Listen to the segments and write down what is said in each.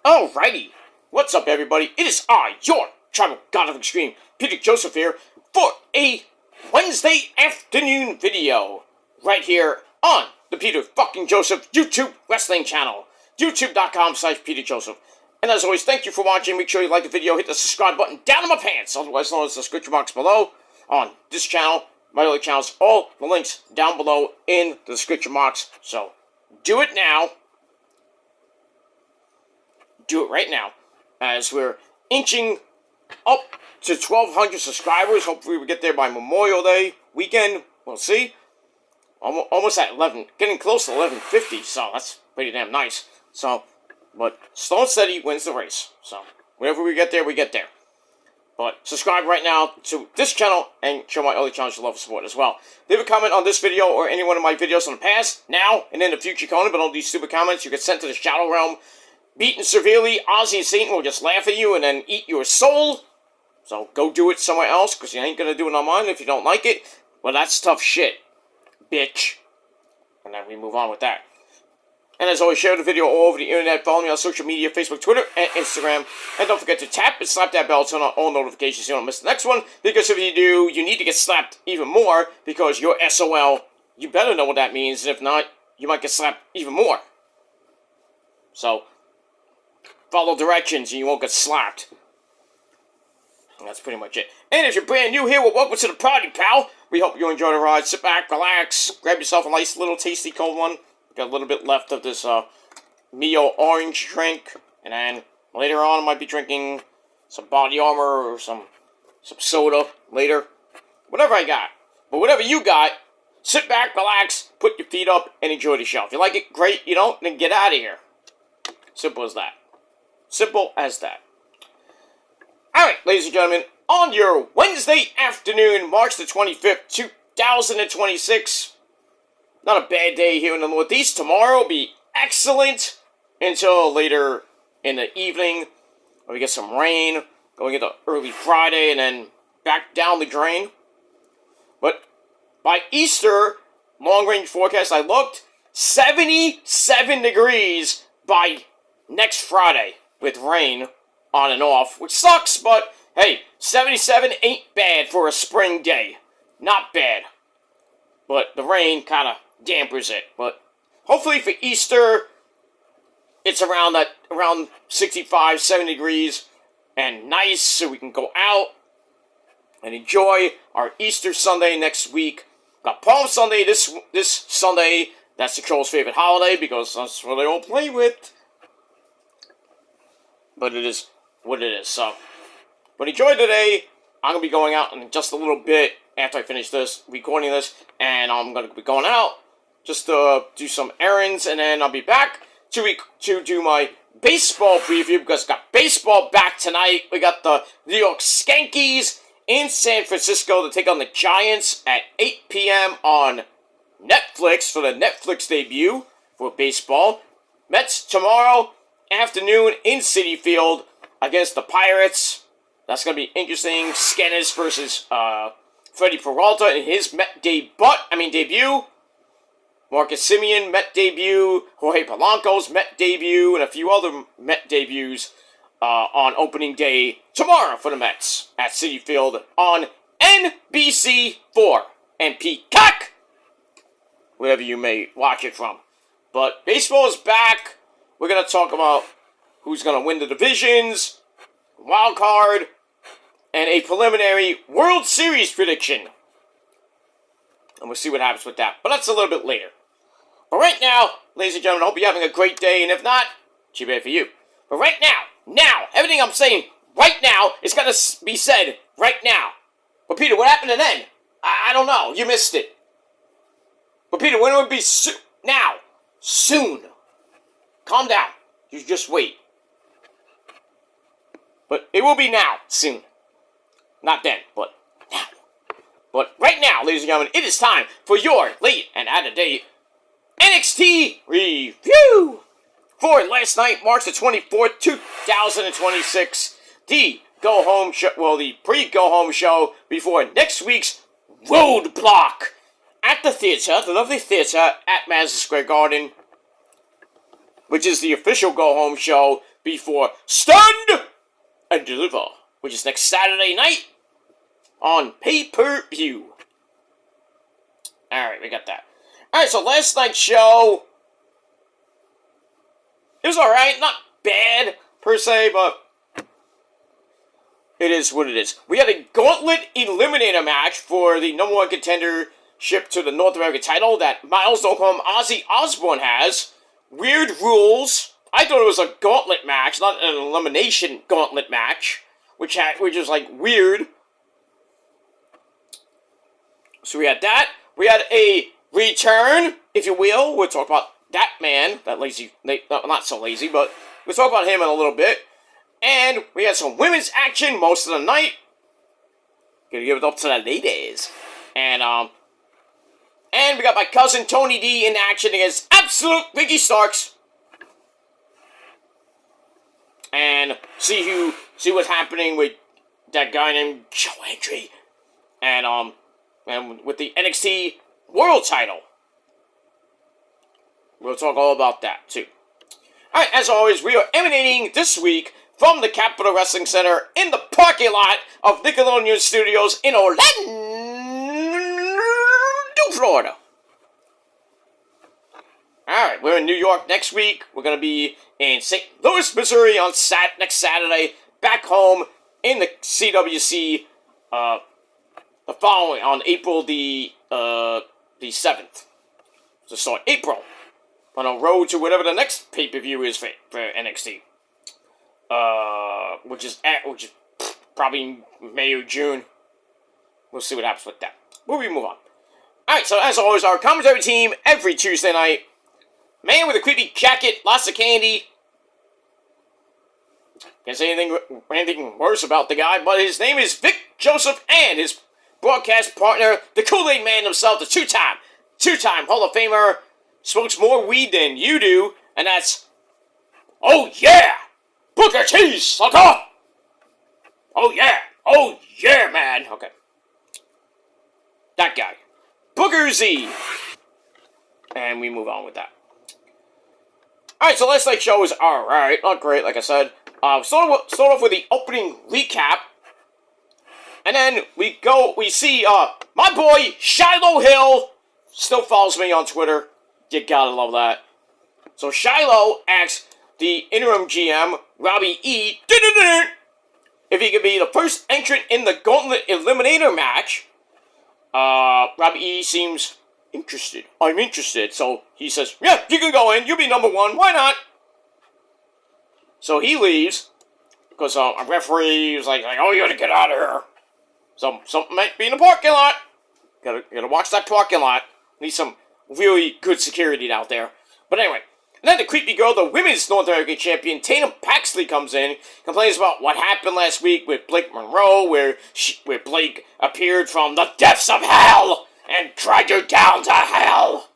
Alrighty, what's up everybody? It is I, your Tribal God of Extreme, Peter Joseph here, for a Wednesday afternoon video, right here on the Peter fucking Joseph YouTube Wrestling channel, youtube.com/Peter Joseph. And as always, thank you for watching. Make sure you like the video, hit the subscribe button down in my pants, otherwise known as the description box below, on this channel, my other channels, all the links down below in the description box, so do it now. Do it right now, as we're inching up to 1,200 subscribers. Hopefully we get there by Memorial Day weekend. We'll see. Almost at 11, getting close to 1150, so that's pretty damn nice. So, but slow and steady wins the race. So, whenever we get there, we get there. But subscribe right now to this channel and show my other channels your love and support as well. Leave a comment on this video or any one of my videos in the past, now, and in the future, comment, but all these stupid comments you get sent to the Shadow Realm. Beaten severely, Ozzy and Satan will just laugh at you and then eat your soul. So go do it somewhere else, because you ain't gonna do it on mine if you don't like it. Well, that's tough shit, bitch. And then we move on with that. And as always, share the video all over the internet. Follow me on social media, Facebook, Twitter, and Instagram. And don't forget to tap and slap that bell to turn on all notifications so you don't miss the next one. Because if you do, you need to get slapped even more, because you're SOL. You better know what that means, and if not, you might get slapped even more. So follow directions and you won't get slapped. And that's pretty much it. And if you're brand new here, well, welcome to the party, pal. We hope you enjoy the ride. Sit back, relax, grab yourself a nice little tasty cold one. Got a little bit left of this Mio orange drink. And then later on I might be drinking some Body Armor or some soda later. Whatever I got. But whatever you got, sit back, relax, put your feet up, and enjoy the show. If you like it, great. You don't, then get out of here. Simple as that. Simple as that. Alright, ladies and gentlemen, on your Wednesday afternoon, March the 25th, 2026, not a bad day here in the Northeast. Tomorrow will be excellent until later in the evening. We get some rain going into early Friday and then back down the drain. But by Easter, long-range forecast, I looked, 77 degrees by next Friday, with rain on and off, which sucks, but hey, 77 ain't bad for a spring day. Not bad. But the rain kind of dampers it. But hopefully for Easter, it's around 65, 70 degrees and nice, so we can go out and enjoy our Easter Sunday next week. Got Palm Sunday this Sunday. That's the Trolls' favorite holiday, because that's what they all play with. But it is what it is, so. But enjoy today. I'm going to be going out in just a little bit after I finish this, recording this, and I'm going to be going out just to do some errands, and then I'll be back to do my baseball preview, because I got baseball back tonight. We got the New York Skankies in San Francisco to take on the Giants at 8 p.m. on Netflix for the Netflix debut for baseball. Mets tomorrow afternoon in Citi Field against the Pirates. That's going to be interesting. Stennis versus Freddie Peralta in his Met debut. Marcus Semien, Met debut. Jorge Polanco's Met debut. And a few other Met debuts on opening day tomorrow for the Mets at Citi Field on NBC4 and Peacock, wherever you may watch it from. But baseball is back. We're going to talk about who's going to win the divisions, wild card, and a preliminary World Series prediction. And we'll see what happens with that. But that's a little bit later. But right now, ladies and gentlemen, I hope you're having a great day. And if not, too bad for you. But right now, everything I'm saying right now is going to be said right now. But Peter, what happened to then? I don't know. You missed it. But Peter, when will it be now? Soon. Calm down. You just wait. But it will be now, soon. Not then, but now. But right now, ladies and gentlemen, it is time for your late and out-of-date NXT review for last night, March the 24th, 2026. The go-home show, well, the pre-go-home show before next week's Roadblock at the theater, the lovely theater at Madison Square Garden, which is the official go-home show before Stand and Deliver, which is next Saturday night on pay-per-view. Alright, we got that. Alright, so last night's show, it was alright, not bad per se, but it is what it is. We had a Gauntlet Eliminator match for the number 1 contendership to the North American title that Miles Holcomb Ozzy Osbourne has. Weird rules. I thought it was a gauntlet match, not an elimination gauntlet match, which is like weird. So we had that. We had a return, if you will. We'll talk about that man, that lazy, not so lazy, but we'll talk about him in a little bit. And we had some women's action most of the night. Gonna give it up to the ladies. And we got my cousin Tony D in action against Absolute Ricky Starks. And see what's happening with that guy named Joe Hendry. And with the NXT World Title. We'll talk all about that too. Alright, as always, we are emanating this week from the Capitol Wrestling Center in the parking lot of Nickelodeon Studios in Orlando, Florida. Alright, we're in New York next week. We're going to be in St. Louis, Missouri on next Saturday. Back home in the CWC the following, on April the 7th. To start April. On a road to whatever the next pay-per-view is for NXT. Which is probably May or June. We'll see what happens with that. We move on. Alright, so as always, our commentary team every Tuesday night. Man with a creepy jacket, lots of candy. Can't say anything worse about the guy, but his name is Vic Joseph, and his broadcast partner, the Kool-Aid Man himself, the two-time Hall of Famer, smokes more weed than you do, and that's, oh yeah, Booker T, sucker! Oh yeah, man. Okay. That guy. Booker Z. And we move on with that. Alright, so last night's show was alright, not great, like I said. Start off with the opening recap. And then we see, my boy, Shiloh Hill, still follows me on Twitter. You gotta love that. So Shiloh asks the interim GM, Robbie E., if he could be the first entrant in the Gauntlet Eliminator match. Robbie E. seems interested. I'm interested. So he says, yeah, you can go in. You'll be number 1. Why not? So he leaves. Because a referee was like, oh, you gotta get out of here. Something might be in the parking lot. Gotta watch that parking lot. Need some really good security out there. But anyway. And then the creepy girl, the women's North American champion, Tatum Paxley, comes in, complains about what happened last week with Blake Monroe, where Blake appeared from the depths of hell and dragged her down to hell,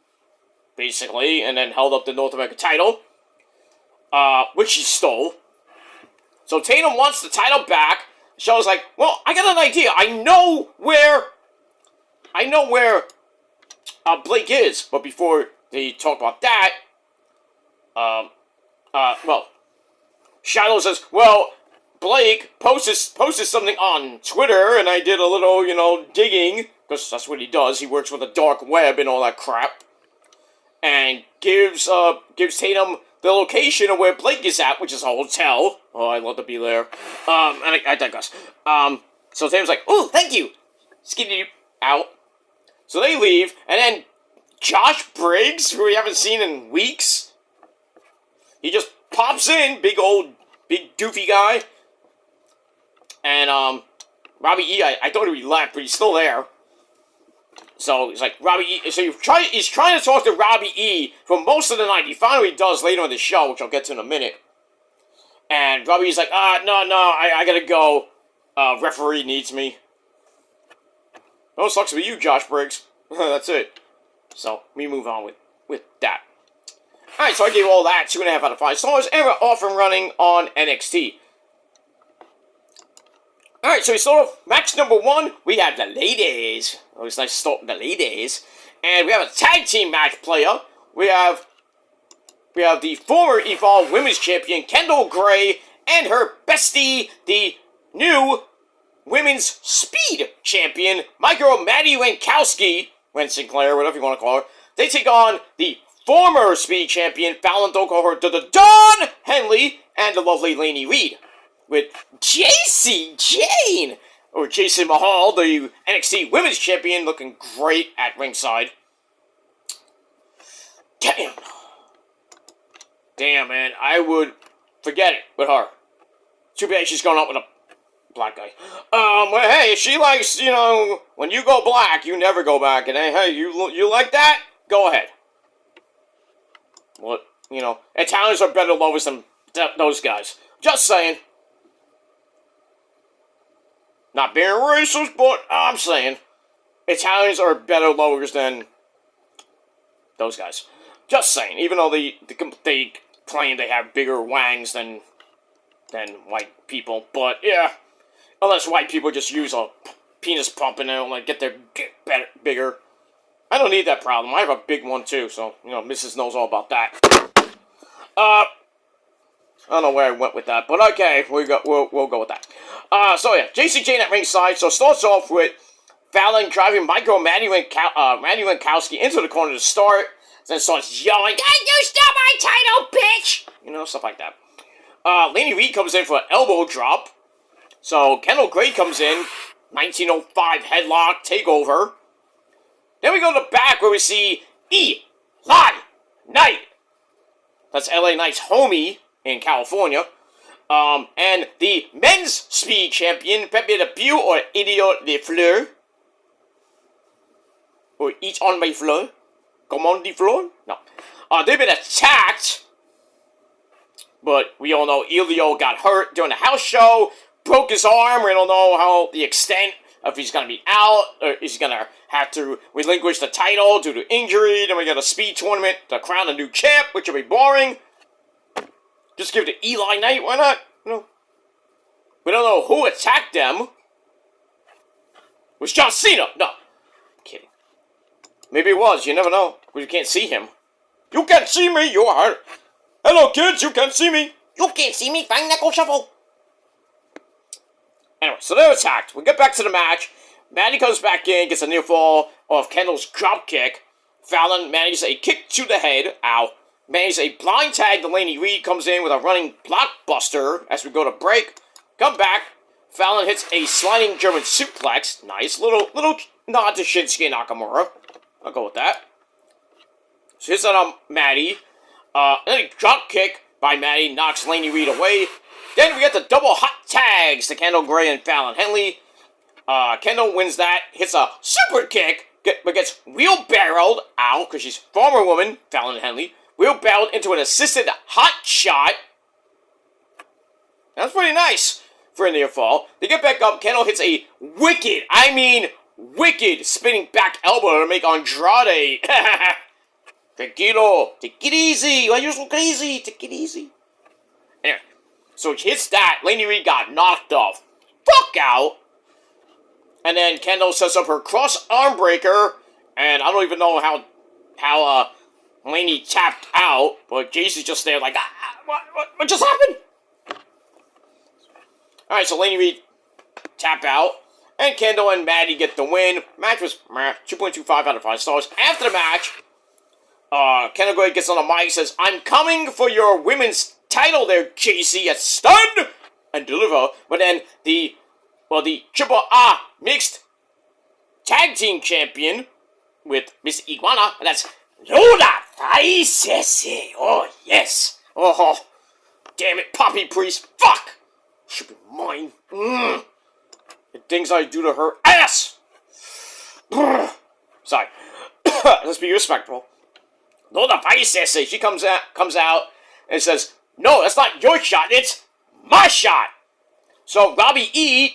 basically, and then held up the North American title, which she stole. So Tatum wants the title back. Show's like, well, I got an idea. I know where Blake is, but before they talk about that, Shiloh says, well, Blake posted something on Twitter, and I did a little, digging, because that's what he does. He works with the dark web and all that crap, and gives Tatum the location of where Blake is at, which is a hotel. Oh, I'd love to be there. And I digress. So Tatum's like, oh, thank you. Skinny out. So they leave, and then Josh Briggs, who we haven't seen in weeks, he just pops in, big doofy guy. And, Robbie E., I thought he left, but he's still there. So, he's like, Robbie E., so he's trying to talk to Robbie E. for most of the night. He finally does later in the show, which I'll get to in a minute. And Robbie E's like, no, I gotta go. Referee needs me. No, it sucks to be you, Josh Briggs. That's it. So, we move on with that. Alright, so I gave all that 2.5 out of 5 stars, and we're off and running on NXT. Alright, so we start off match number 1. We have the ladies. Oh, it's nice to start with the ladies. And we have a tag team match player. We have we have the former Evolve Women's Champion, Kendall Gray, and her bestie, the new Women's Speed Champion, my girl Maddie Winkowski, Wen Sinclair, whatever you want to call her. They take on the former Speed Champion, Fallon Dolcover, Dawn Henley, and the lovely Lainey Reed. With Jacy Jayne, or Jason Mahal, the NXT Women's Champion, looking great at ringside. Damn, man, I would forget it with her. Too bad she's going out with a black guy. Well, hey, she likes, when you go black, you never go back. And hey, you like that? Go ahead. Well, Italians are better lovers than those guys. Just saying. Not being racist, but I'm saying. Italians are better lovers than those guys. Just saying. Even though they claim they have bigger wangs than white people. But, yeah. Unless white people just use a penis pump and they'll get bigger. I don't need that problem. I have a big one too, so Mrs. knows all about that. I don't know where I went with that, but okay, we'll go with that. So yeah, Jacy Jayne at ringside. So starts off with Fallon driving my girl Maddie Winkowski into the corner to start. Then starts yelling, "Can you stop my title, bitch?" Stuff like that. Lainey Reed comes in for an elbow drop. So Kendall Gray comes in, 1905 headlock takeover. Then we go to the back where we see Eli Knight. That's LA Knight's homie in California. And the men's speed champion, Pepe Le Pew or Idiot Le Fleur. Or Eat on my floor. Come on the floor? No. They've been attacked. But we all know Elio got hurt during the house show. Broke his arm. We don't know how the extent if he's going to be out, or he's going to have to relinquish the title due to injury. Then we got a speed tournament to crown a new champ, which will be boring. Just give it to Eli Knight, why not? We don't know who attacked them. Was John Cena? No. I'm kidding. Maybe it was, you never know, because you can't see him. You can't see me, you are. Hello kids, you can't see me. You can't see me, Fang Knuckle Shuffle. Anyway, so they're attacked. We get back to the match. Maddie comes back in, gets a near fall off Kendall's drop kick. Fallon manages a kick to the head. Ow. Manages a blind tag. Delaney Reed comes in with a running blockbuster as we go to break. Come back. Fallon hits a sliding German suplex. Nice. Little nod to Shinsuke Nakamura. I'll go with that. She hits that on Maddie. Then a drop kick by Maddie knocks Lainey Reed away. Then we get the double hot tags to Kendall Gray and Fallon Henley. Kendall wins that, hits a super kick, but gets wheelbarrowed, ow, because she's former woman, Fallon Henley, wheelbarrowed into an assisted hot shot. That's pretty nice for a near fall. They get back up, Kendall hits a wicked spinning back elbow to make Andrade. Tranquilo, take it easy, why are you so crazy? Take it easy. Anyway, so he hits that, Lainey Reed got knocked off. Fuck out. And then Kendall sets up her cross arm breaker, and I don't even know how Lainey tapped out, but Jacy's just there like, what just happened? Alright, so Lainey Reed tap out, and Kendall and Maddie get the win. Match was 2.25 out of 5 stars. After the match, Kendall Gray gets on the mic, says, "I'm coming for your women's title there, Jacy, at stun and deliver." But then the Triple A Mixed Tag Team Champion with Miss Iguana, and that's Lola Faisese. Oh, yes. Oh, damn it, Poppy Priest. Fuck. Should be mine. The things I do to her ass. Sorry. Let's be respectful. Lola Faisese, she comes out and says, "No, that's not your shot, it's my shot." So Robbie E,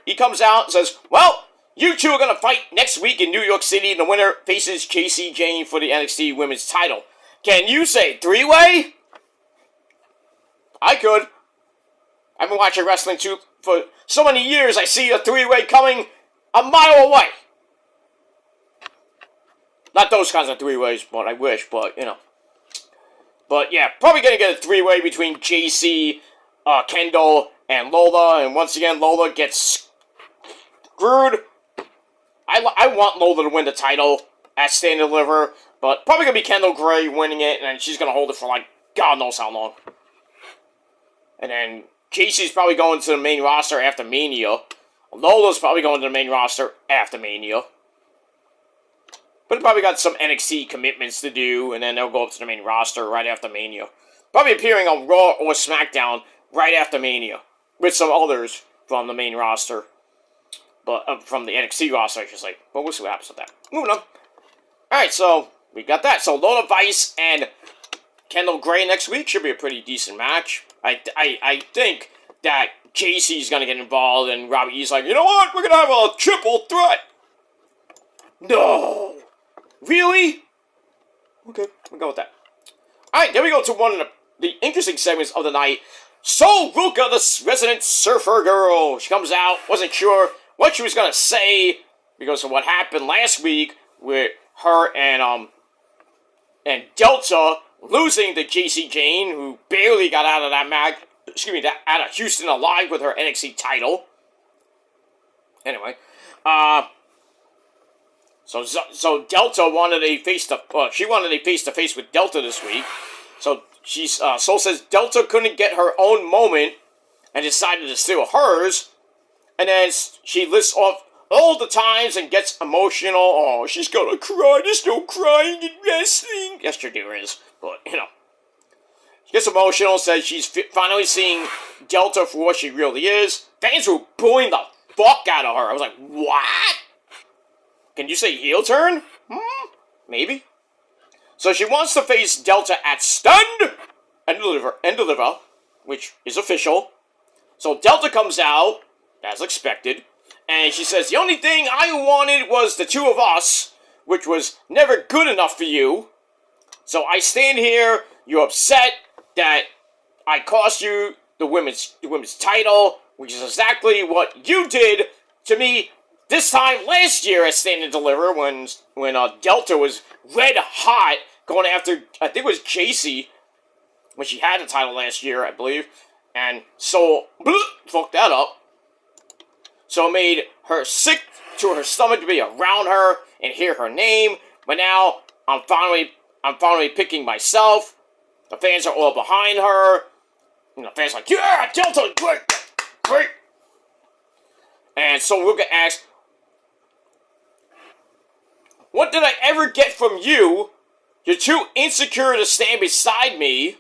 he comes out and says, "Well, you two are going to fight next week in New York City, and the winner faces Jacy Jayne for the NXT Women's title. Can you say three-way?" I could. I've been watching wrestling too for so many years, I see a three-way coming a mile away. Not those kinds of three-ways, but I wish, but, But yeah, probably gonna get a three-way between JC, Kendall, and Lola. And once again, Lola gets screwed. I want Lola to win the title at Stand and Deliver, but probably gonna be Kendall Gray winning it, and then she's gonna hold it for like God knows how long. And then Casey's probably going to the main roster after Mania. Lola's probably going to the main roster after Mania. But they probably got some NXT commitments to do, and then they'll go up to the main roster right after Mania. Probably appearing on Raw or SmackDown right after Mania, with some others from the main roster. But from the NXT roster, I should say. But we'll see what happens with that. Moving on. Alright, so we got that. So Lola Vice and Kendall Gray next week should be a pretty decent match. I think that JC's going to get involved, and Robbie E's like, you know what? We're going to have a triple threat. No. Really? Okay, we'll go with that. Alright, then we go to one of the interesting segments of the night. So Ruka, the resident surfer girl. She comes out, wasn't sure what she was going to say because of what happened last week with her and Delta losing to JC Jane, who barely got out of that match, out of Houston alive with her NXT title. Anyway, so Delta wanted a she wanted a face-to-face with Delta this week. So Soul says Delta couldn't get her own moment and decided to steal hers. And then she lists off all the times and gets emotional. Oh, she's gonna cry. There's no crying in wrestling. Yes, there is. But, you know. She gets emotional, says she's finally seeing Delta for what she really is. Fans were booing the fuck out of her. I was like, what? Can you say heel turn? Maybe. So she wants to face Delta at Stand and Deliver, which is official. So Delta comes out, as expected, and she says, the only thing I wanted was the two of us, which was never good enough for you. So I stand here, you're upset that I cost you the women's title, which is exactly what you did to me this time last year at Stand and Deliver when Delta was red hot going after, I think it was JC, when she had the title last year, I believe. And so, fucked that up. So it made her sick to her stomach to be around her and hear her name. But now, I'm finally picking myself. The fans are all behind her. And the fans are like, yeah, Delta, great. And so Ruka asks, what did I ever get from you? You're too insecure to stand beside me.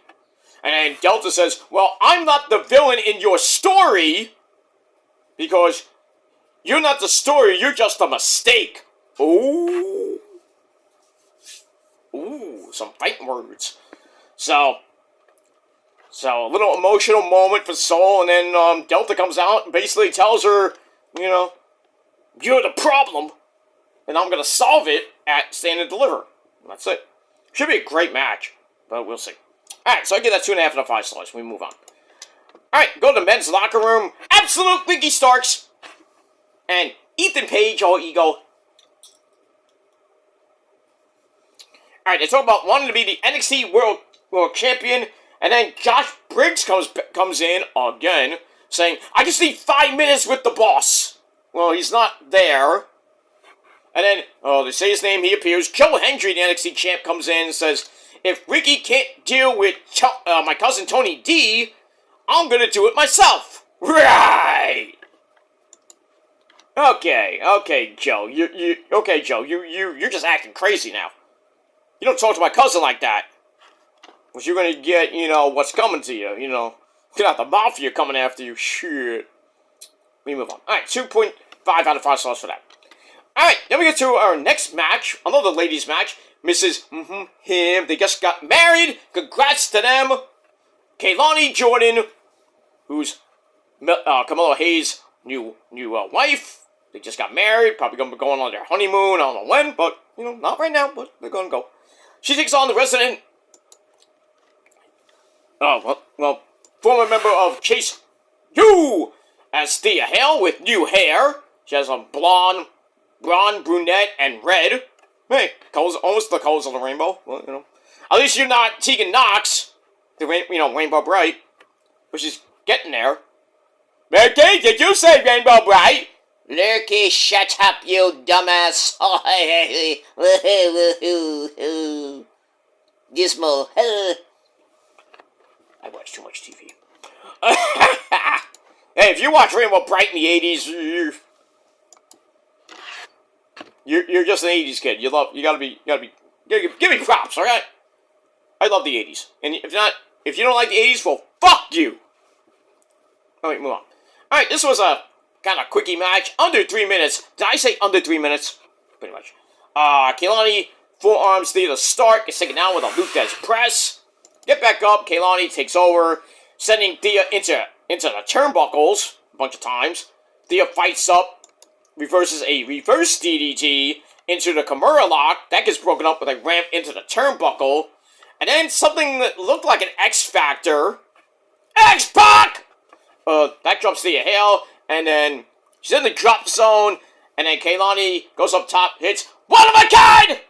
And then Delta says, well, I'm not the villain in your story. Because you're not the story, you're just a mistake. Ooh, some fighting words. So a little emotional moment for Soul, and then Delta comes out and basically tells her, you know, you're the problem, and I'm going to solve it at Stand and Deliver. And that's it. Should be a great match, but we'll see. Alright, so I give that 2.5 out of 5 stars. We move on. Alright, go to the men's locker room. Absolute Ricky Starks and Ethan Page, all ego. Alright, they talk about wanting to be the NXT World Champion, and then Josh Briggs comes in again, saying, I just need 5 minutes with the boss. Well, he's not there. And then, they say his name, he appears. Joe Hendry, the NXT champ, comes in and says, if Ricky can't deal with my cousin Tony D, I'm gonna do it myself. Right. Okay, Joe. You're just acting crazy now. You don't talk to my cousin like that. Because you're gonna get, what's coming to you, Get out the mafia coming after you. Shit. We move on. Alright, 2.5 out of 5 stars for that. Alright, then we get to our next match. Another ladies match. Mrs. Him. They just got married. Congrats to them. Kaylani Jordan, who's Camilla Hayes' new wife. They just got married. Probably going to be going on their honeymoon. I don't know when, but, not right now, but they're going to go. She takes on the resident, former member of Chase U as Thea Hale with new hair. She has a blonde, brunette, and red. Hey, colors, almost the colors of the rainbow. Well, At least you're not Tegan Knox, the Rainbow Bright, which is getting there. Lurky, did you say Rainbow Bright? Lurky, shut up, you dumbass. Gizmo. I watch too much TV. Hey, if you watch Rainbow Bright in the 80s, you're just an 80s kid. You gotta give me props, alright? I love the 80s. And if you don't like the 80s, well, fuck you! Alright, move on. Alright, this was a kind of quickie match. Under 3 minutes. Did I say under 3 minutes? Pretty much. Kaylani, forearms Thea to start. Gets taken down with a Lutez press. Get back up. Kaylani takes over, sending Thea into the turnbuckles a bunch of times. Thea fights up, reverses a reverse DDT into the Kimura lock. That gets broken up with a ramp into the turnbuckle. And then something that looked like an X Factor. X-Pac! That drops Thea Hale. And then she's in the drop zone. And then Kaylani goes up top, hits One of a Kind!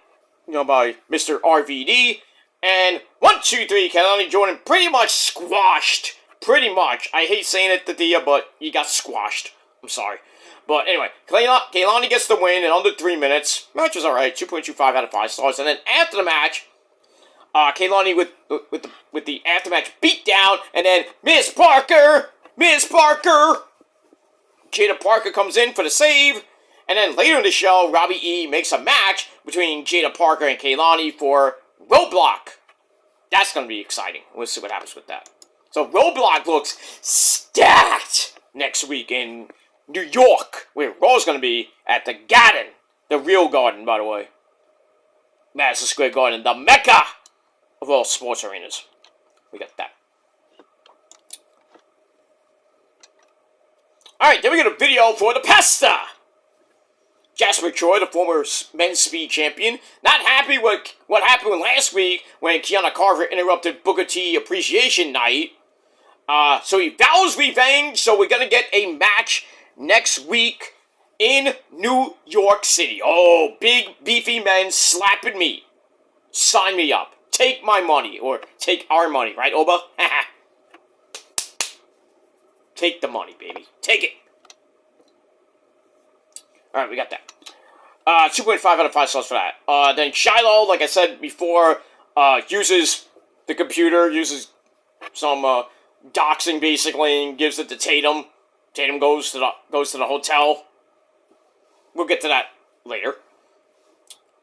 By Mr. RVD. And 1, 2, 3, Kaylani Jordan pretty much squashed. Pretty much. I hate saying it to Thea, but you got squashed. I'm sorry. But anyway, Kaylani gets the win in under 3 minutes. Match was alright, 2.25 out of 5 stars. And then after the match, Kaylani with the aftermatch beatdown, and then Miss Parker, Jada Parker comes in for the save, and then later in the show, Robbie E makes a match between Jada Parker and Kaylani for Roadblock. That's gonna be exciting. We'll see what happens with that. So Roadblock looks stacked next week in New York, where Raw's gonna be at the Garden, the real Garden, by the way, Madison Square Garden, the Mecca of all sports arenas. We got that. Alright, then we got a video for the Pasta. Jasper Troy, the former men's speed champion, not happy with what happened last week when Kiana Carver interrupted Booker T Appreciation Night. So he vows revenge, so we're gonna get a match next week in New York City. Oh, big, beefy men slapping me. Sign me up. Take my money, or take our money, right, Oba? Take the money, baby. Take it. Alright, we got that. 2.5 out of 5 stars for that. Then Shiloh, like I said before, uses the computer, uses some doxing basically, and gives it to Tatum. Tatum goes to the hotel. We'll get to that later.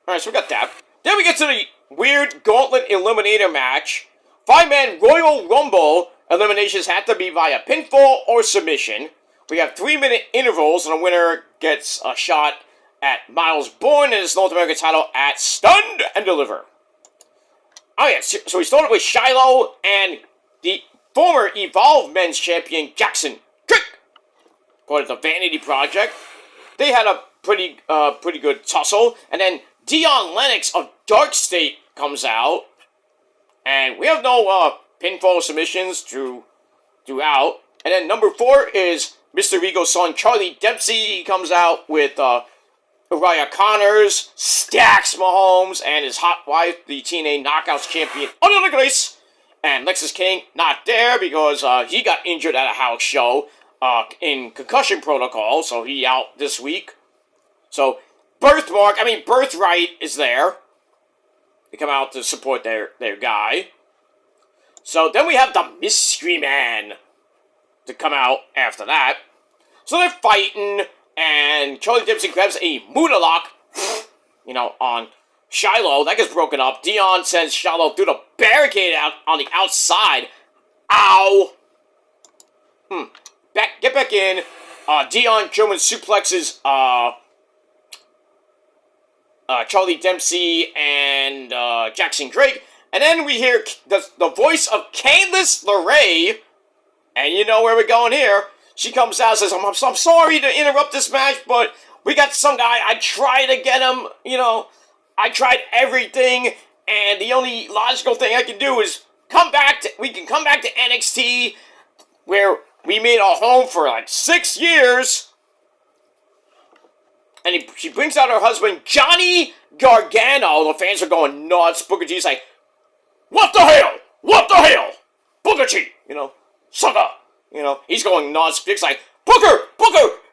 Alright, so we got that. Then we get to the weird Gauntlet Eliminator match. 5-man Royal Rumble. Eliminations have to be via pinfall or submission. We have 3-minute intervals, and the winner gets a shot at Miles Bourne and his North American title at Stunned and Deliver. Oh yeah, so we started with Shiloh and the former Evolve Men's Champion Jackson Trick, part of the Vanity Project. They had a pretty good tussle, and then Dion Lennox of Dark State comes out, and we have no pinfall submissions throughout. And then number 4 is Mr. Regal's son Charlie Dempsey. He comes out with Uriah Connors, Stacks Mahomes, and his hot wife, the TNA Knockouts champion Under the Grace. And Lexus King not there because he got injured at a house show in concussion protocol, so he out this week. So Birthright is there. They come out to support their guy. So then we have the Mystery Man to come out after that. So they're fighting, and Charlie Dempsey grabs a Muda Lock, on Shiloh. That gets broken up. Dion sends Shiloh through the barricade out on the outside. Ow! Get back in. Dion German suplexes Charlie Dempsey and Jackson Drake. And then we hear the voice of Candice LeRae. And you know where we're going here. She comes out and says, I'm sorry to interrupt this match, but we got some guy. I tried to get him, I tried everything. And the only logical thing I can do is we can come back to NXT, where we made a home for like 6 years. And she brings out her husband, Johnny Gargano. The fans are going nuts. Booker T's like, What the hell? What the hell? Booker T, sucker. He's going nuts. Big's like, Booker,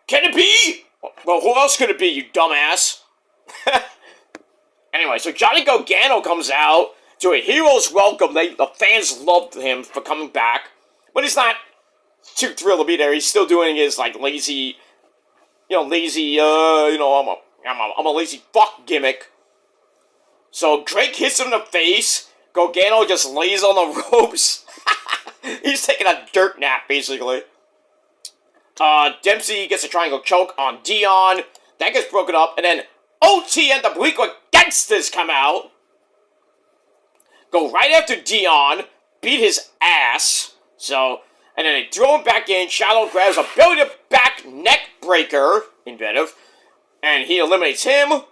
can it be? Well, who else could it be, you dumbass? Anyway, so Johnny Gargano comes out to a hero's welcome. The fans loved him for coming back, but he's not too thrilled to be there. He's still doing his lazy, I'm a lazy fuck gimmick. So Drake hits him in the face. Gargano just lays on the ropes. He's taking a dirt nap, basically. Dempsey gets a triangle choke on Dion. That gets broken up, and then OT and the Bleakwood Gangsters come out. Go right after Dion. Beat his ass. And then they throw him back in. Shiloh grabs a belly-to-back neck breaker. Inventive. And he eliminates him.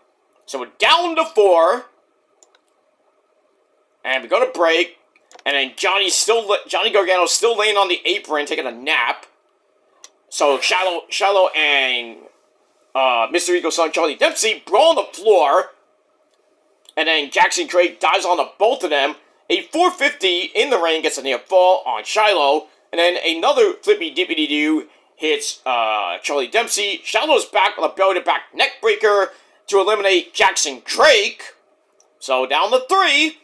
So we're down to 4. And we go to break. And then Johnny Gargano's still laying on the apron, taking a nap. So Shiloh and Mr. Ego's son Charlie Dempsey brawl on the floor. And then Jackson Craig dives on the both of them. A 450 in the ring gets a near fall on Shiloh. And then another flippy dippity doo hits Charlie Dempsey. Shiloh's back with a belly-to-back neck breaker to eliminate Jackson Craig. So down to 3.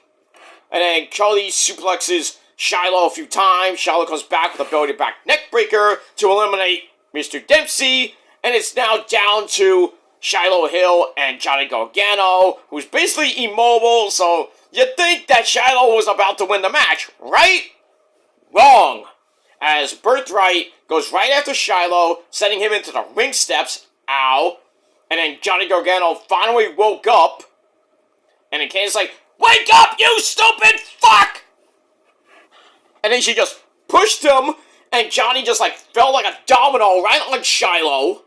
And then Charlie suplexes Shiloh a few times. Shiloh comes back with a belly-to-back neck breaker to eliminate Mr. Dempsey. And it's now down to Shiloh Hill and Johnny Gargano, who's basically immobile. So you'd think that Shiloh was about to win the match, right? Wrong. As Birthright goes right after Shiloh, sending him into the ring steps. Ow. And then Johnny Gargano finally woke up. And then Candace's like, "Wake up, you stupid fuck!" And then she just pushed him, and Johnny just fell like a domino right on Shiloh.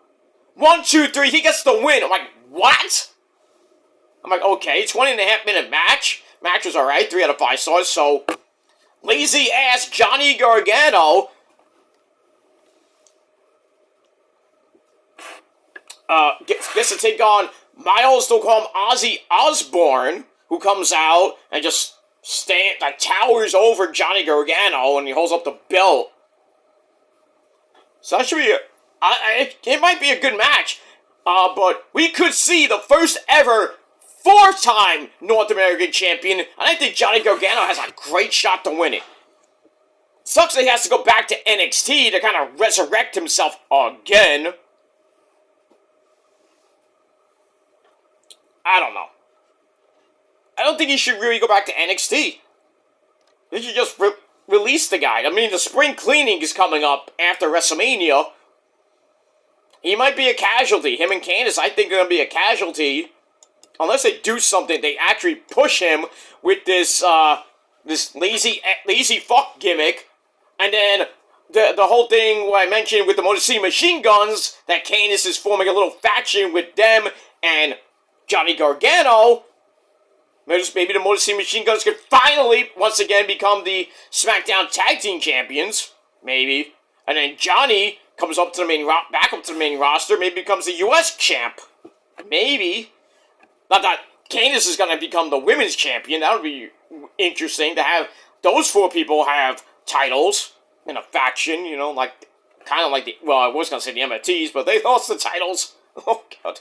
1, 2, 3, he gets the win. I'm like, what? I'm like, okay, 20.5-minute match. Match was alright, 3 out of 5 stars, so lazy ass Johnny Gargano gets to take on Miles, they'll call him Ozzy Osbourne, who comes out and just towers over Johnny Gargano, and he holds up the belt. So that should be it might be a good match, but we could see the first ever 4-time North American champion, and I think Johnny Gargano has a great shot to win it. Sucks that he has to go back to NXT to kind of resurrect himself again. I don't know. I don't think he should really go back to NXT. They should just release the guy. I mean, the spring cleaning is coming up after WrestleMania. He might be a casualty. Him and Candice, I think, are going to be a casualty. Unless they do something, they actually push him with this this lazy fuck gimmick. And then the whole thing what I mentioned with the Motor City Machine Guns, that Candice is forming a little faction with them and Johnny Gargano. Maybe the Motor City Machine Guns could finally, once again, become the SmackDown Tag Team Champions. Maybe. And then Johnny comes up to the back up to the main roster, maybe becomes the U.S. champ. Maybe. Not that Candice is going to become the women's champion. That would be interesting to have those 4 people have titles in a faction, kind of like the, well, I was going to say the MFTs, but they lost the titles. Oh, God.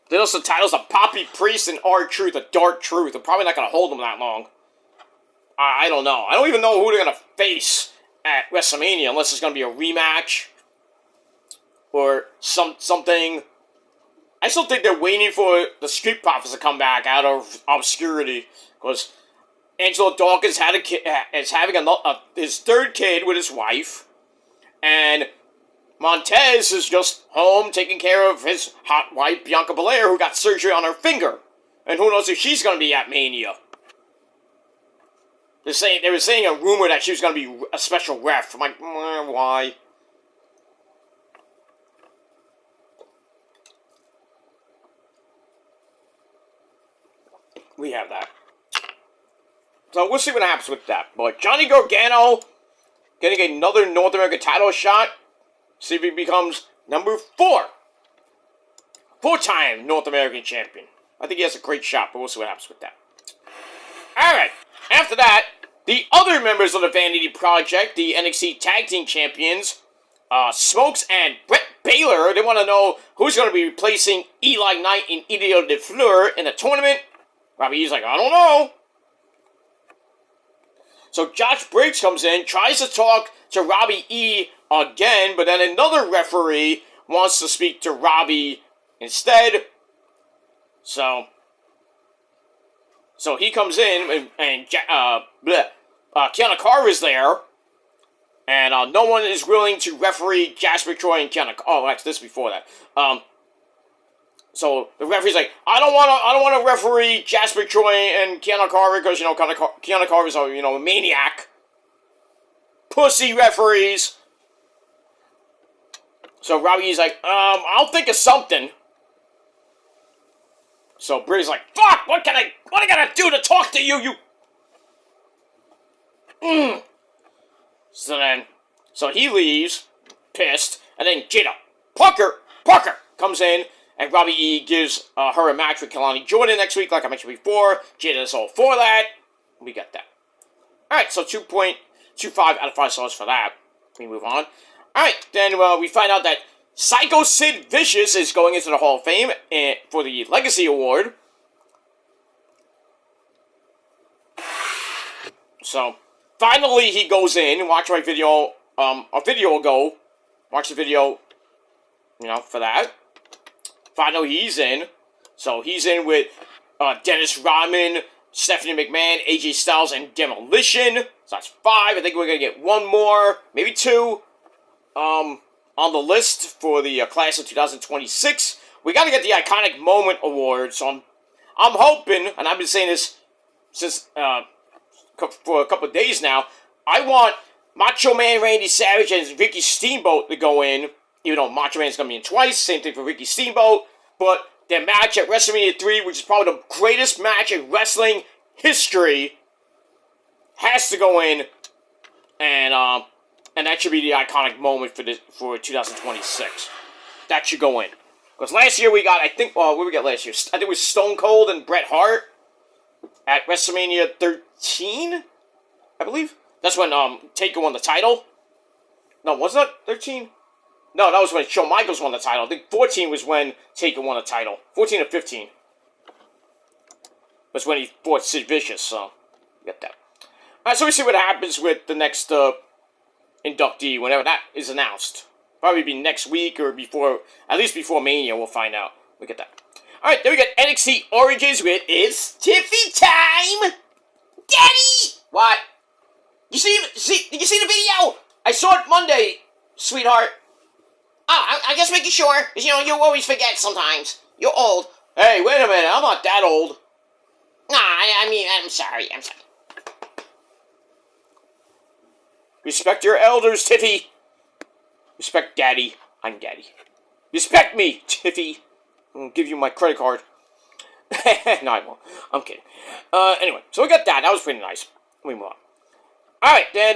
They lost the titles of Poppy Priest and R-Truth, the Dark Truth. They're probably not going to hold them that long. I don't know. I don't even know who they're going to face at WrestleMania, unless it's going to be a rematch. Or something. I still think they're waiting for the Street Profits to come back out of obscurity. Because Angelo Dawkins is having his 3rd kid with his wife. And Montez is just home taking care of his hot wife, Bianca Belair, who got surgery on her finger. And who knows if she's going to be at Mania. They were saying a rumor that she was going to be a special ref. I'm like, why? We have that. So we'll see what happens with that. But Johnny Gargano getting another North American title shot. See if he becomes number 4. 4-time North American champion. I think he has a great shot, but we'll see what happens with that. Alright, after that, the other members of the Vanity Project, the NXT Tag Team Champions, Smokes and Brett Baylor, they want to know who's going to be replacing Eli Knight and Ilya de Fleur in the tournament. Robbie E's like, I don't know. So Josh Briggs comes in, tries to talk to Robbie E again, but then another referee wants to speak to Robbie instead. So he comes in, and Kiana Carver's there, and no one is willing to referee Jasper Troy and Kiana. Oh, actually, this is before that. So the referee's like, I don't want to referee Jasper Troy and Kiana Carver because Kiana Carver's a maniac. Pussy referees. So Robbie's like, I'll think of something. So Briggs like, fuck, what I gotta do to talk to you, So he leaves, pissed, and then Jada Parker comes in, and Robbie E gives her a match with Kelani Jordan next week, like I mentioned before. Jada's all for that. We got that. Alright, so 2.25 out of 5 stars for that. We move on. Alright, then we find out that Psycho Sid Vicious is going into the Hall of Fame for the Legacy Award. So, finally he goes in. Watch my video, a video ago. Watch the video, for that. Finally he's in. So, he's in with Dennis Rodman, Stephanie McMahon, AJ Styles, and Demolition. So, that's 5. I think we're going to get 1 more, maybe 2. On the list for the class of 2026. We got to get the Iconic Moment Award, so I'm hoping, and I've been saying this since for a couple of days now, I want Macho Man Randy Savage and Ricky Steamboat to go in, even though Macho Man's going to be in twice, same thing for Ricky Steamboat, but their match at WrestleMania 3, which is probably the greatest match in wrestling history, has to go in, and that should be the iconic moment for 2026. That should go in. Because last year we got, what did we get last year? I think it was Stone Cold and Bret Hart at WrestleMania 13, I believe. That's when Taker won the title. No, was that 13? No, that was when Shawn Michaels won the title. I think 14 was when Taker won the title. 14 or 15 was when he fought Sid Vicious, so get that. Alright, so we see what happens with the next inductee, whenever that is announced. Probably be next week or before, at least before Mania, we'll find out. Look at that. Alright, then we got NXT Origins with It's Tiffy Time! Daddy! What? Did you see the video? I saw it Monday, sweetheart. Oh, I guess making sure, because, you always forget sometimes. You're old. Hey, wait a minute, I'm not that old. Nah, I'm sorry. Respect your elders, Tiffy. Respect Daddy. I'm Daddy. Respect me, Tiffy. I'll give you my credit card. No, I won't. I'm kidding. Anyway, so we got that. That was pretty nice. We move on. Alright, then,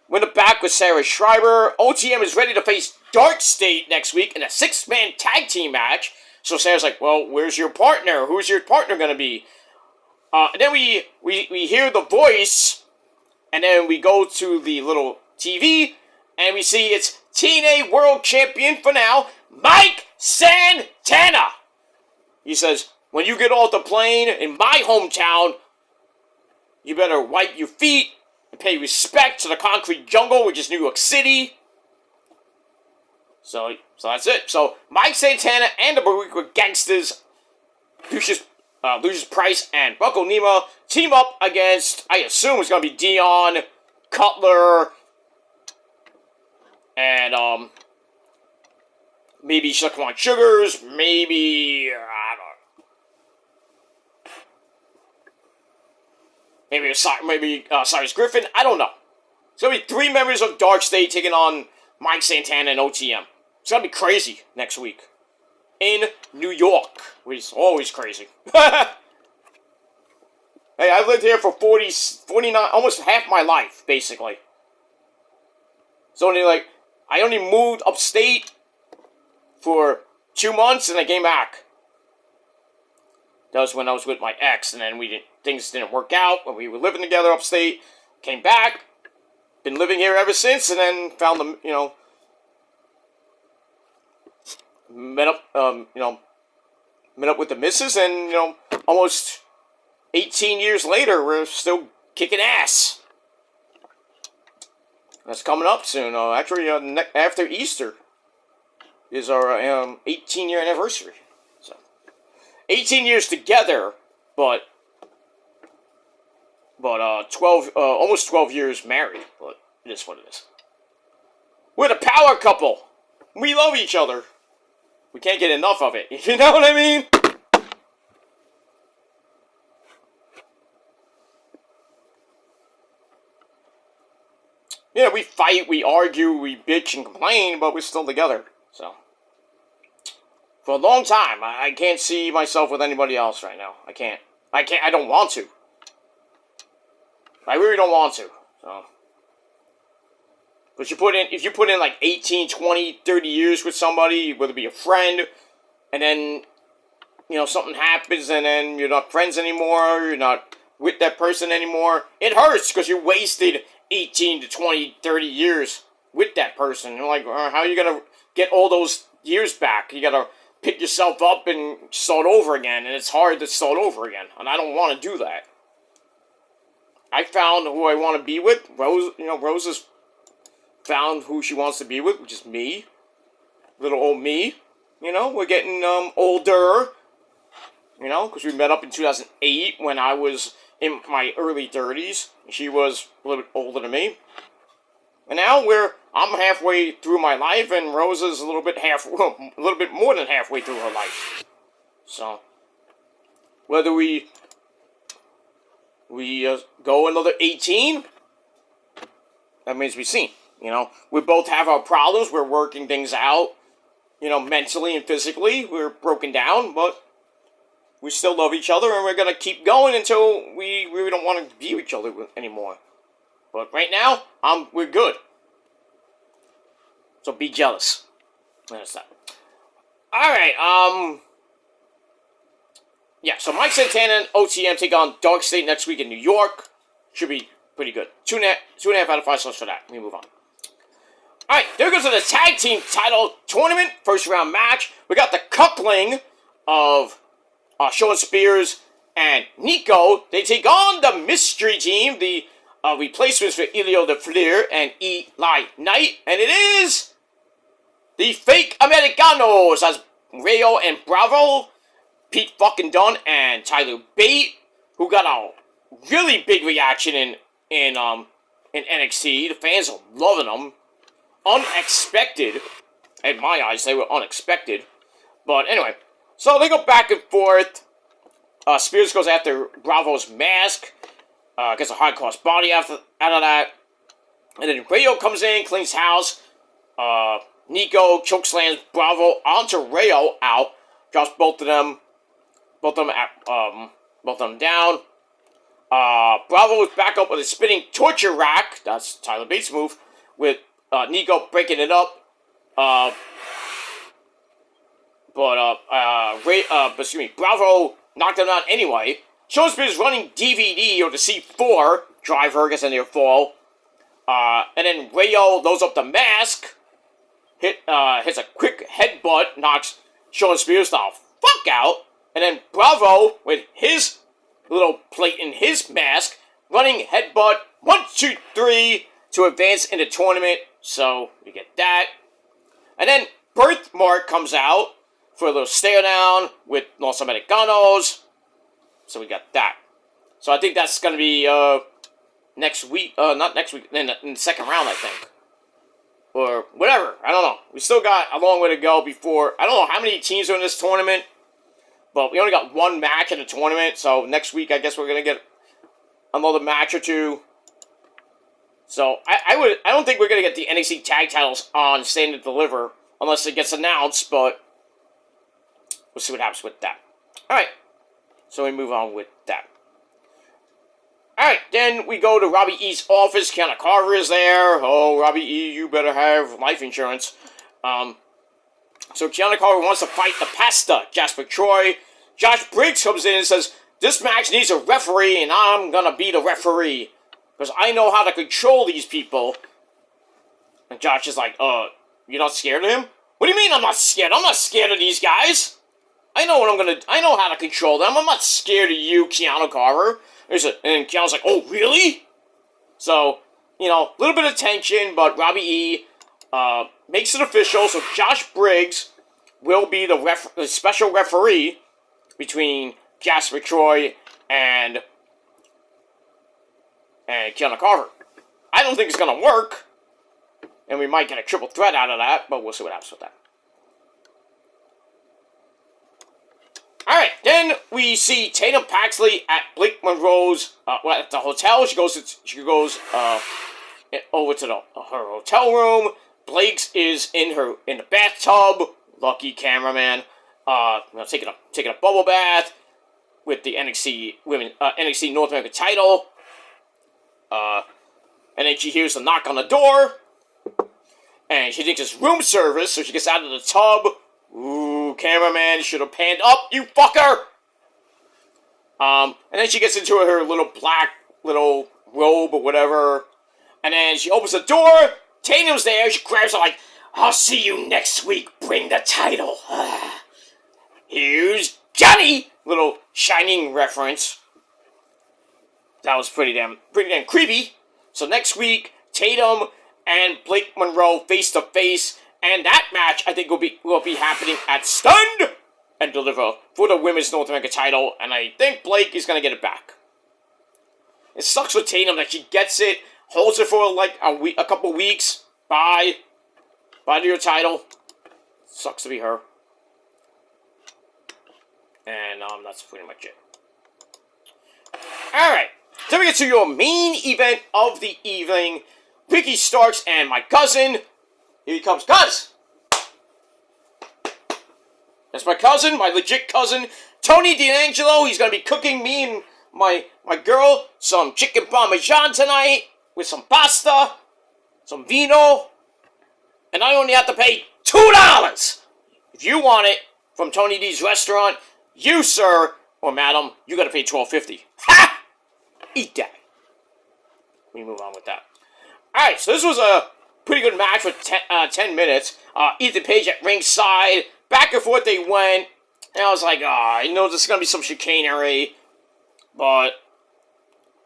we're in the back with Sarah Schreiber. OTM is ready to face Dark State next week in a 6-man tag team match. So Sarah's like, well, where's your partner? Who's your partner going to be? And then we hear the voice, and then we go to the little TV, and we see it's TNA World Champion for now, Mike Santana. He says, when you get off the plane in my hometown, you better wipe your feet and pay respect to the concrete jungle, which is New York City. So that's it. So Mike Santana and the Barriqua Gangsters, Lucius Price and Bucko Nemo team up against, I assume it's going to be Dion, Cutler, and maybe Shaquan Sugars, maybe, I don't know. Maybe Cyrus Griffin, I don't know. It's going to be 3 members of Dark State taking on Mike Santana and OTM. It's going to be crazy next week. In New York, which is always crazy. Hey, I've lived here for 49, almost half my life, basically. So I only moved upstate for 2 months, and I came back. That was when I was with my ex, and then things didn't work out when we were living together upstate. Came back, been living here ever since, and then found them, met up with the missus, and almost 18 years later, we're still kicking ass. That's coming up soon. Actually, after Easter is our 18-year anniversary. So, 18 years together, but 12, almost 12 years married. But it is what it is. We're the power couple. We love each other. We can't get enough of it. You know what I mean? Yeah, we fight, we argue, we bitch and complain, but we're still together. So, for a long time, I can't see myself with anybody else right now. I can't. I don't want to. I really don't want to. So, but if you put in like 18, 20, 30 years with somebody, whether it be a friend, and then, something happens, and then you're not friends anymore, you're not with that person anymore, it hurts because you wasted 18 to 20, 30 years with that person. You're like, how are you going to get all those years back? You got to pick yourself up and start over again, and it's hard to start over again, and I don't want to do that. I found who I want to be with. Rose has found who she wants to be with, which is me. Little old me. We're getting older. Because we met up in 2008 when I was in my early 30s. She was a little bit older than me. And now I'm halfway through my life, and Rosa's a little bit more than halfway through her life. So, whether we go another 18, that means we've seen. We both have our problems. We're working things out, mentally and physically. We're broken down, but we still love each other, and we're going to keep going until we really don't want to be with each other anymore. But right now, we're good. So be jealous. That's that. Alright, yeah, so Mike Santana and OTM take on Dark State next week in New York. Should be pretty good. 2.5 out of 5 stars for that. Let me move on. Alright, there goes to the tag team title tournament. First round match. We got the coupling of Shawn Spears and Nico. They take on the mystery team, the replacements for Elio the Flair and Eli Knight. And it is the fake Americanos as Rayo and Bravo, Pete fucking Dunne, and Tyler Bate, who got a really big reaction in NXT. The fans are loving them. Unexpected. In my eyes, they were unexpected. But anyway, so they go back and forth. Spears goes after Bravo's mask. Gets a high-cost body out of that. And then Rayo comes in, cleans house. Nico chokeslams Bravo onto Rayo out. Drops both of them down. Bravo is back up with a spinning torture rack. That's Tyler Bates' move. With Nico breaking it up. Bravo knocked him out anyway. Shawn Spears running DVD or the C4. Driver gets a near fall. And then Rayo loads up the mask. Hits a quick headbutt. Knocks Shawn Spears the fuck out. And then Bravo, with his little plate in his mask, running headbutt 1, 2, 3 to advance in the tournament. So, we get that. And then Birthmark comes out for a little stare down with Los Americanos. So, we got that. So, I think that's going to be next week. Not next week, in the second round, I think. Or whatever. I don't know. We still got a long way to go before. I don't know how many teams are in this tournament. But we only got one match in the tournament, so next week I guess we're gonna get another match or two. So I don't think we're gonna get the NXT tag titles on Stand and Deliver unless it gets announced, but we'll see what happens with that. Alright. So we move on with that. Alright, then we go to Robbie E's office. Kiana Carver is there. Oh, Robbie E, you better have life insurance. So Kiana Carver wants to fight the Pasta, Jasper Troy. Josh Briggs comes in and says, this match needs a referee, and I'm gonna be the referee. Because I know how to control these people. And Josh is like, you're not scared of him? What do you mean I'm not scared? I'm not scared of these guys. I know how to control them. I'm not scared of you, Kiana Carver. And Kiana's like, oh, really? So, a little bit of tension, but Robbie E. Makes it official, so Josh Briggs will be the special referee between Jasper Troy and Kiana Carver. I don't think it's going to work, and we might get a triple threat out of that, but we'll see what happens with that. Alright, then we see Tatum Paxley at Blake Monroe's, at the hotel. She goes over to her hotel room. Blake's is in the bathtub. Lucky cameraman. Taking a bubble bath with the NXT North American title. And then she hears a knock on the door, and she thinks it's room service, so she gets out of the tub. Ooh, cameraman, should have panned up, you fucker! And then she gets into her little black little robe or whatever, and then she opens the door. Tatum's there. She grabs her like, I'll see you next week. Bring the title. Here's Johnny. Little Shining reference. That was pretty damn creepy. So next week, Tatum and Blake Monroe face to face, and that match I think will be happening at Stunned and Deliver for the Women's North American title, and I think Blake is gonna get it back. It sucks for Tatum that she gets it, holds it for like a couple weeks. Bye to your title. Sucks to be her. And that's pretty much it. Alright, then we get to your main event of the evening. Ricky Starks and my cousin. Here he comes. Cuz! That's my cousin, my legit cousin, Tony D'Angelo. He's going to be cooking me and my girl some chicken parmesan tonight with some pasta, some vino, and I only have to pay $2. If you want it from Tony D's restaurant, you, sir, or madam, you got to pay $12.50. Ha! Eat that. We move on with that. Alright, so this was a pretty good match for 10 minutes. Ethan Page at ringside. Back and forth they went. And I was like, I know this is going to be some chicanery. But,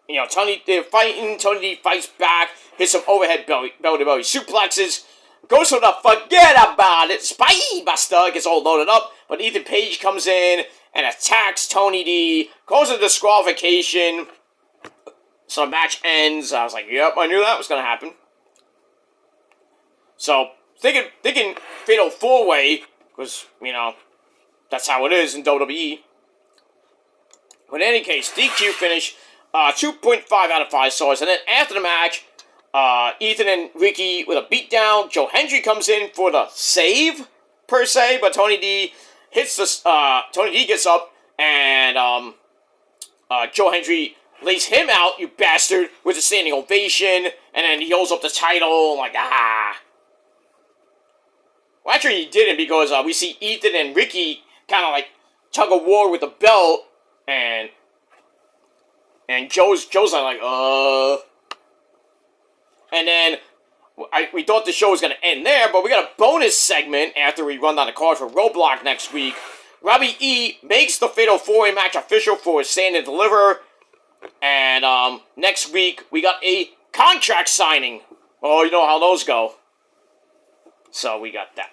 they're fighting. Tony D fights back. Hits some overhead belly-to-belly suplexes. Goes for the forget about it. Spy Buster gets all loaded up. But Ethan Page comes in and attacks Tony D. Calls a disqualification. So the match ends. I was like, yep, I knew that was going to happen. So, thinking Fatal 4-Way, because, that's how it is in WWE. But in any case, DQ finish, 2.5 out of 5 stars. And then after the match, Ethan and Ricky with a beatdown. Joe Hendry comes in for the save, per se, but Tony D gets up, and Joe Hendry lays him out, you bastard, with a standing ovation, and then he holds up the title, like, Well, actually, he didn't, because we see Ethan and Ricky kind of, like, tug a war with the belt, and Joe's like, And then, we thought the show was going to end there, but we got a bonus segment after we run down the card for Roadblock next week. Robbie E makes the Fatal 4-Way match official for Stand and Deliver. And next week, we got a contract signing. Oh, you know how those go. So we got that.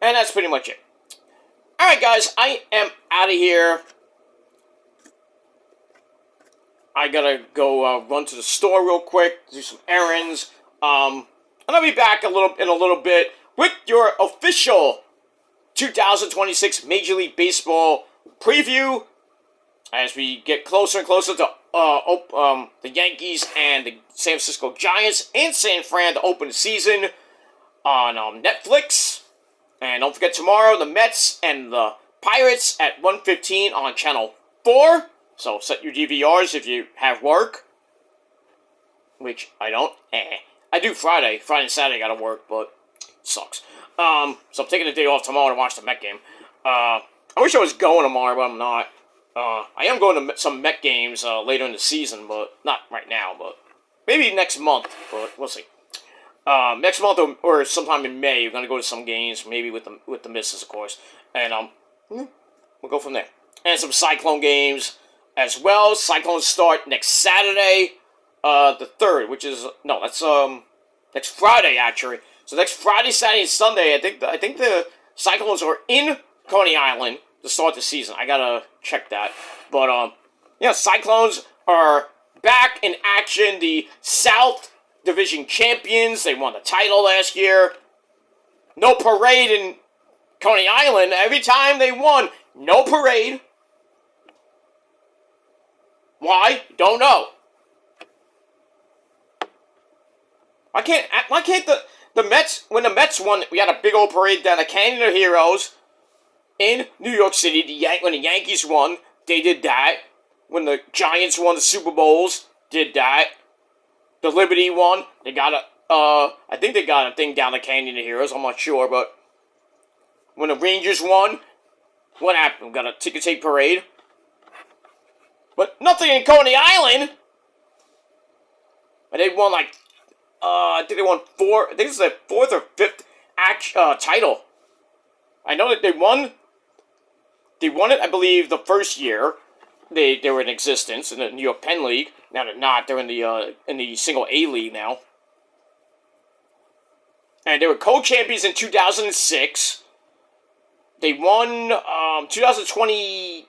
And that's pretty much it. Alright, guys, I am out of here. I gotta go run to the store real quick, do some errands. And I'll be back in a little bit with your official 2026 Major League Baseball preview as we get closer and closer to the Yankees and the San Francisco Giants in San Fran to open the season on Netflix. And don't forget tomorrow, the Mets and the Pirates at 1:15 on Channel 4. So set your DVRs if you have work. Which I don't. I do Friday. Friday and Saturday I gotta work, but it sucks. So I'm taking the day off tomorrow to watch the Met game. I wish I was going tomorrow, but I'm not. I am going to some Met games later in the season, but not right now. But maybe next month. But we'll see. Next month or sometime in May, we're gonna go to some games, maybe with the missus, of course, and we'll go from there. And some Cyclone games as well. Cyclones start next Saturday, the 3rd, which is that's next Friday actually. So next Friday, Saturday, and Sunday, I think the Cyclones are in Coney Island to start the season. I gotta check that, but Cyclones are back in action. The South Division champions. They won the title last year. No parade in Coney Island. Every time they won, no parade. Why? Don't know. Why can't the Mets, when the Mets won, we had a big old parade down the Canyon of Heroes in New York City. When the Yankees won, they did that. When the Giants won the Super Bowls, did that. The Liberty won. They got I think they got a thing down the Canyon of Heroes. I'm not sure, but when the Rangers won, what happened? We got a ticker tape parade, but nothing in Coney Island. And they won I think they won 4. I think it's their 4th or 5th title. I know that they won. They won it, I believe, the first year they were in existence in the New York Penn League. Now they're not. They're in the single A league now. And they were co-champions in 2006. They won 2020. I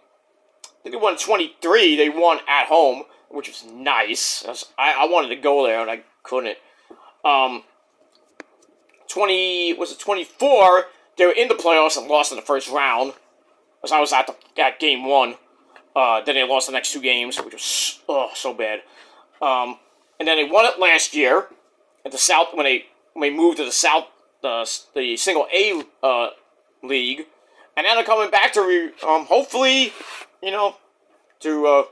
think they won 23. They won at home, which was nice. I wanted to go there and I couldn't. 24? They were in the playoffs and lost in the first round. As I was at game 1. Then they lost the next 2 games, which was so bad. And then they won it last year at the South when they moved to the South, the single A league, and now they're coming back to hopefully, to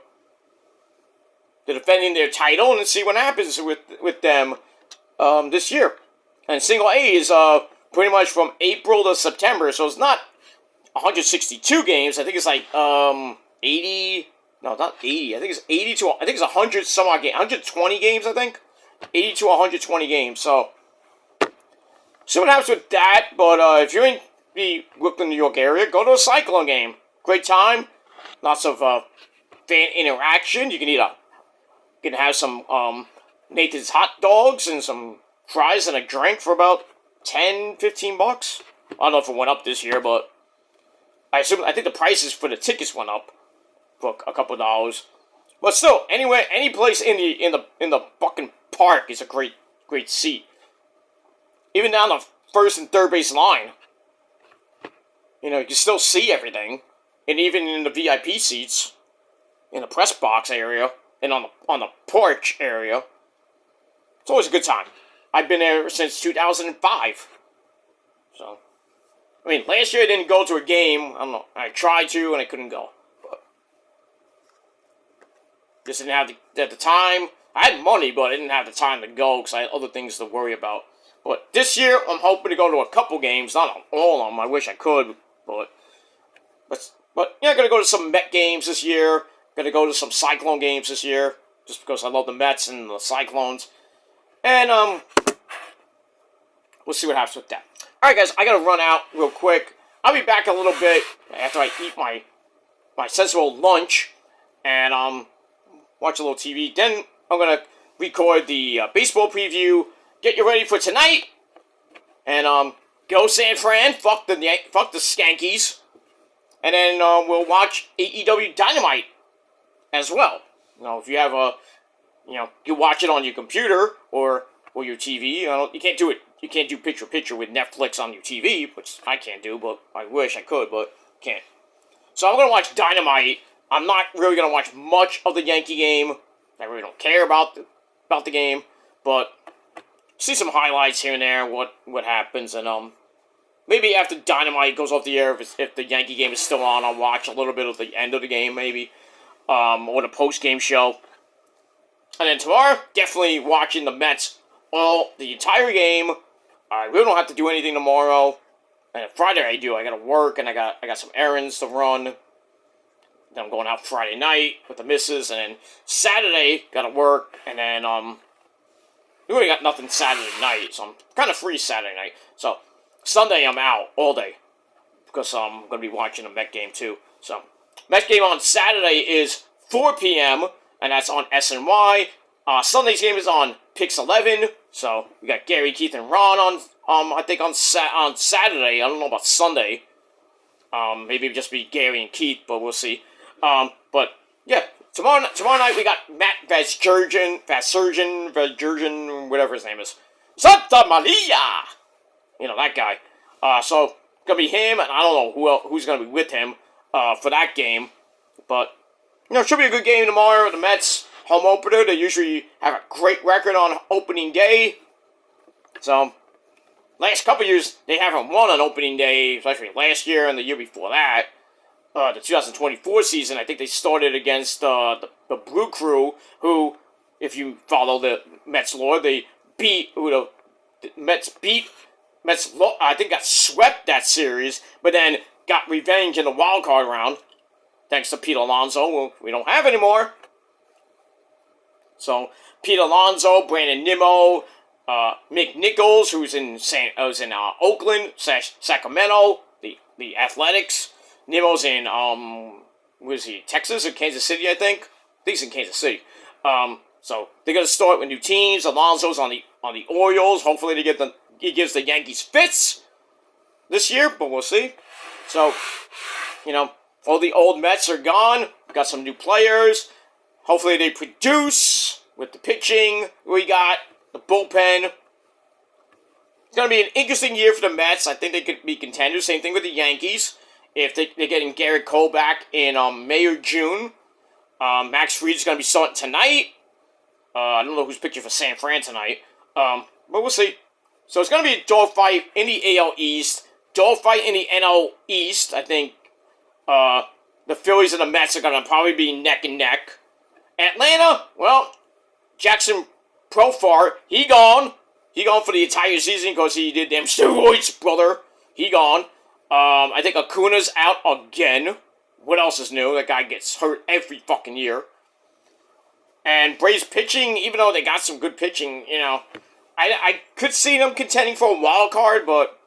defending their title and see what happens with them this year. And single A is pretty much from April to September, so it's not 162 games. I think it's 80. No, not 80. I think it's 80 to. I think it's 100 some odd games. 120 games. I think 80 to 120 games. So see what happens with that. But if you're in the Brooklyn, New York area, go to a Cyclone game. Great time. Lots of fan interaction. You can have some Nathan's hot dogs and some fries and a drink for about $10, $15. I don't know if it went up this year, but I think the prices for the tickets went up for a couple dollars. But still, anywhere, any place in the fucking park is a great seat. Even down the first and third base line, you can still see everything, and even in the VIP seats, in the press box area, and on the porch area, it's always a good time. I've been there since 2005. So, last year I didn't go to a game. I don't know. I tried to, and I couldn't go. But just didn't have at the time. I had money, but I didn't have the time to go because I had other things to worry about. But this year, I'm hoping to go to a couple games. Not all of them. I wish I could, but gonna go to some Met games this year. Gonna go to some Cyclone games this year, just because I love the Mets and the Cyclones. And we'll see what happens with that. Alright guys, I gotta run out real quick. I'll be back a little bit after I eat my sensible lunch and watch a little TV. Then I'm gonna record the baseball preview. Get you ready for tonight. And go San Fran. Fuck the Skankies. And then we'll watch AEW Dynamite as well. If you have you watch it on your computer or your TV. You can't do it. You can't do picture-picture with Netflix on your TV, which I can't do, but I wish I could, but can't. So I'm going to watch Dynamite. I'm not really going to watch much of the Yankee game. I really don't care about the game, but see some highlights here and there, what happens, and maybe after Dynamite goes off the air, if the Yankee game is still on, I'll watch a little bit of the end of the game, maybe, or the post-game show. And then tomorrow, definitely watching the Mets the entire game. I really don't have to do anything tomorrow. And Friday I do. I gotta work, and I got some errands to run. Then I'm going out Friday night with the missus, and then Saturday gotta work, and then we already got nothing Saturday night, so I'm kind of free Saturday night. So Sunday I'm out all day because I'm gonna be watching a Met game too. So Met game on Saturday is 4 p.m. and that's on SNY. Sunday's game is on Pix 11. So we got Gary, Keith, and Ron on I think on Saturday. I don't know about Sunday. Maybe it'll just be Gary and Keith, but we'll see. But yeah, tomorrow night we got Matt Vasgersian, whatever his name is, Santa Maria. You know that guy. So gonna be him, and I don't know who's gonna be with him for that game. But it should be a good game tomorrow. The Mets home opener. They usually have a great record on opening day. So last couple years they haven't won on opening day, especially last year and the year before that. The 2024 season, I think they started against the Brew Crew, who, if you follow the Mets lore, they beat the Mets beat. I think got swept that series, but then got revenge in the wild card round, thanks to Pete Alonso, who we don't have anymore. So Pete Alonso, Brandon Nimmo, Mick Nichols, who's in Oakland / Sacramento, the Athletics. Nimmo's in Texas or Kansas City, I think. He's in Kansas City. So they're gonna start with new teams. Alonso's on the Orioles. Hopefully he gives the Yankees fits this year, but we'll see. So, all the old Mets are gone. Got some new players. Hopefully they produce with the pitching we got, the bullpen. It's going to be an interesting year for the Mets. I think they could be contenders. Same thing with the Yankees. If they're getting Garrett Cole back in May or June. Max Fried's going to be starting tonight. I don't know who's pitching for San Fran tonight. But we'll see. So it's going to be a dogfight in the AL East. Dogfight in the NL East. I think the Phillies and the Mets are going to probably be neck and neck. Atlanta, well, Jackson Profar, he gone. He gone for the entire season because he did them steroids, brother. He gone. I think Acuna's out again. What else is new? That guy gets hurt every fucking year. And Braves pitching, even though they got some good pitching, I could see them contending for a wild card, but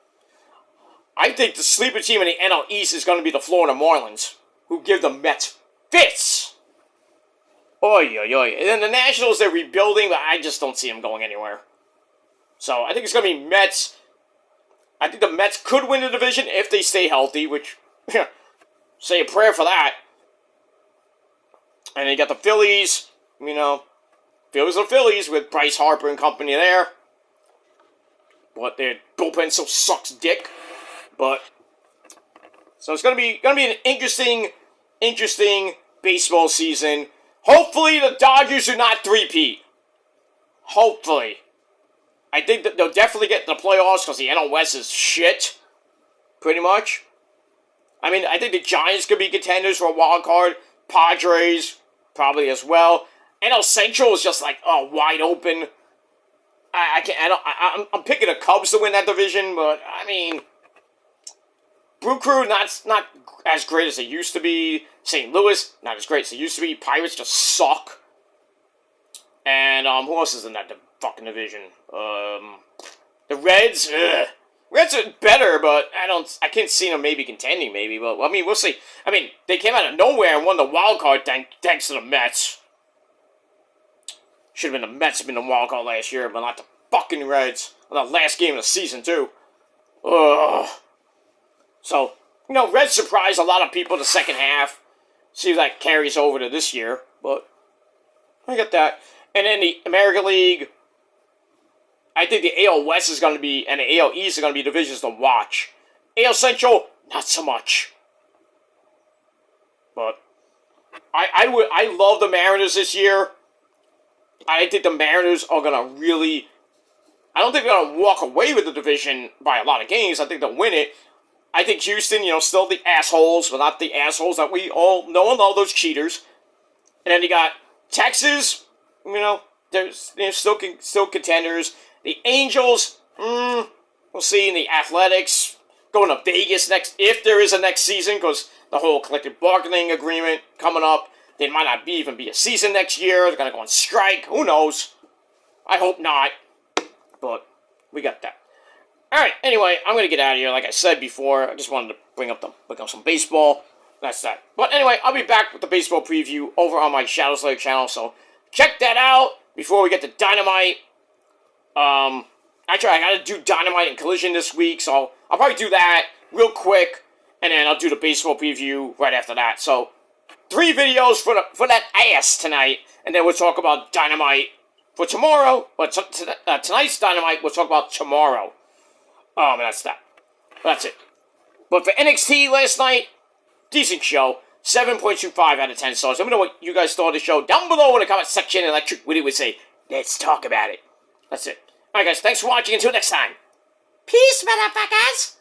I think the sleeper team in the NL East is going to be the Florida Marlins, who give the Mets fits. Oy, oy, oy. And then the Nationals, they're rebuilding, but I just don't see them going anywhere. So I think it's going to be Mets. I think the Mets could win the division if they stay healthy, which, say a prayer for that. And then you got the Phillies, Phillies are Phillies with Bryce Harper and company there. But their bullpen still sucks dick. But, so it's going to be an interesting baseball season. Hopefully the Dodgers do not three-peat. Hopefully. I think that they'll definitely get to the playoffs because the NL West is shit. Pretty much. I mean, I think the Giants could be contenders for a wild card. Padres, probably as well. NL Central is just wide open. I'm picking the Cubs to win that division, but I mean, Brew Crew not as great as they used to be. St. Louis not as great as they used to be. Pirates just suck. And who else is in that fucking division? The Reds. Ugh. Reds are better, but I can't see them maybe contending. Maybe, but I mean, we'll see. I mean, they came out of nowhere and won the wild card thanks to the Mets. Should have been the Mets been the wild card last year, but not the fucking Reds on the last game of the season too. Ugh. So Reds surprised a lot of people in the second half. See if that carries over to this year, but I get that. And then the American League, I think the AL West is going to be, and the AL East are going to be divisions to watch. AL Central, not so much. But I love the Mariners this year. I think the Mariners are going to really, I don't think they're going to walk away with the division by a lot of games. I think they'll win it. I think Houston, still the assholes, but not the assholes that we all know and love, those cheaters. And then you got Texas, they're still contenders. The Angels, we'll see. And the Athletics, going to Vegas if there is a next season, because the whole collective bargaining agreement coming up. There might not even be a season next year. They're going to go on strike. Who knows? I hope not. But we got that. Alright, anyway, I'm going to get out of here. Like I said before, I just wanted to bring up some baseball. That's that. But anyway, I'll be back with the baseball preview over on my Shadow Slayer channel. So check that out before we get to Dynamite. Actually, I got to do Dynamite and Collision this week. So I'll probably do that real quick. And then I'll do the baseball preview right after that. So 3 videos for that ass tonight, and then we'll talk about Dynamite for tomorrow. But tonight's Dynamite, we'll talk about tomorrow. That's that. That's it. But for NXT last night, decent show. 7.25 out of 10 stars. Let me know what you guys thought of the show down below in the comment section. Electric Witty would say, let's talk about it. That's it. Alright guys, thanks for watching. Until next time. Peace, motherfuckers!